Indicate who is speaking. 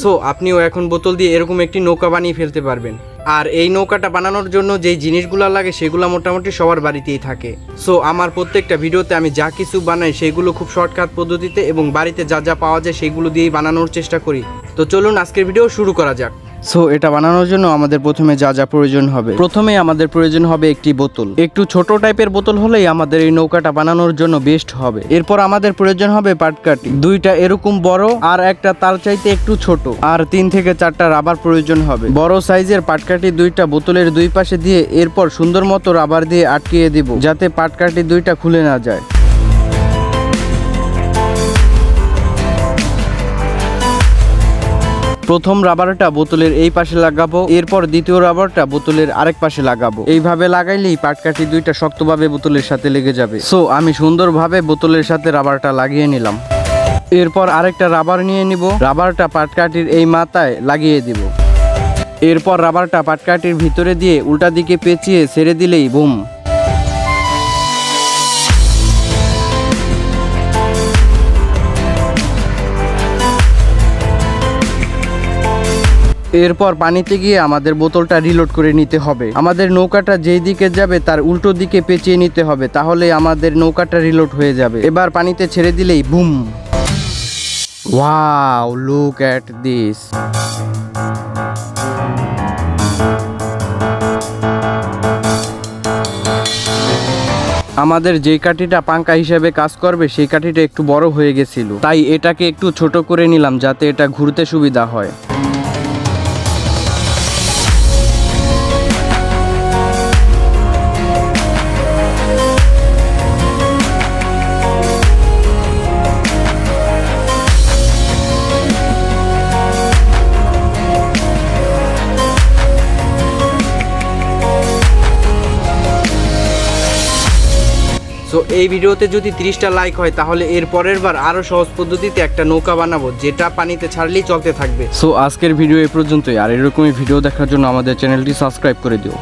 Speaker 1: So আপনিও এখন বোতল দিয়ে এরকম একটি নৌকা বানিয়ে ফেলতে পারবেন। আর এই নৌকাটা বানানোর জন্য যেই জিনিসগুলো লাগে সেগুলো মোটামুটি সবার বাড়িতেই থাকে। সো আমার প্রত্যেকটা ভিডিওতে আমি যা কিছু বানাই সেগুলো খুব শর্টকাট পদ্ধতিতে এবং বাড়িতে যা যা পাওয়া যায় সেগুলো দিয়েই বানানোর চেষ্টা করি। তো চলুন আজকের ভিডিও শুরু করা যাক। সো এটা বানানোর জন্য আমাদের প্রথমে যা যা প্রয়োজন হবে, প্রথমে আমাদের প্রয়োজন হবে একটি বোতল। একটু ছোট টাইপের বোতল হলেই আমাদের এই নৌকাটা বানানোর জন্য বেস্ট হবে। এরপর আমাদের প্রয়োজন হবে পাটকাঠি, দুইটা এরকম বড় আর একটা তার চাইতে একটু ছোট, আর 3 থেকে 4টা রাবার প্রয়োজন হবে। বড় সাইজের পাটকাঠি দুইটা বোতলের দুই পাশে দিয়ে এরপর সুন্দর মতো রাবার দিয়ে আটকিয়ে দিব, যাতে পাটকাঠি দুইটা খুলে না যায়। প্রথম রাবারটা বোতলের এই পাশে লাগাবো, এরপর দ্বিতীয় রাবারটা বোতলের আরেক পাশে লাগাবো। এইভাবে লাগাইলেই পাটকাঠি দুইটা শক্তভাবে বোতলের সাথে লেগে যাবে। সো আমি সুন্দরভাবে বোতলের সাথে রাবারটা লাগিয়ে নিলাম। এরপর আরেকটা রাবার নিয়ে নিব, রাবারটা পাটকাঠির এই মাথায় লাগিয়ে দিব। এরপর রাবারটা পাটকাঠির ভিতরে দিয়ে উল্টা দিকে পেঁচিয়ে ছেড়ে দিলেই বুম। এরপর পানিতে গিয়ে আমাদের বোতলটা রিলোড করে নিতে হবে। আমাদের নৌকাটা যেই দিকে যাবে তার উল্টো দিকে পেঁচিয়ে নিতে হবে, তাহলে আমাদের নৌকাটা রিলোড হয়ে যাবে। এবার পানিতে ছেড়ে দিলেই broom. Wow, look at this. আমাদের যেই কাঠিটা পাঙ্কা হিসেবে কাজ করবে সেই কাঠিটা একটু বড় হয়ে গেছিল, তাই এটাকে একটু ছোট করে নিলাম যাতে এটা ঘুরতে সুবিধা হয়। সো এই ভিডিওতে যদি 30টা লাইক হয় তাহলে এর পরের বার আরো সহজ পদ্ধতিতে একটা নৌকা বানাবো যেটা পানিতে ছাড়লেই চলতে থাকবে। সো আজকের ভিডিও এই পর্যন্তই, আর এরকমই ভিডিও দেখার জন্য আমাদের চ্যানেলটি সাবস্ক্রাইব করে দিও।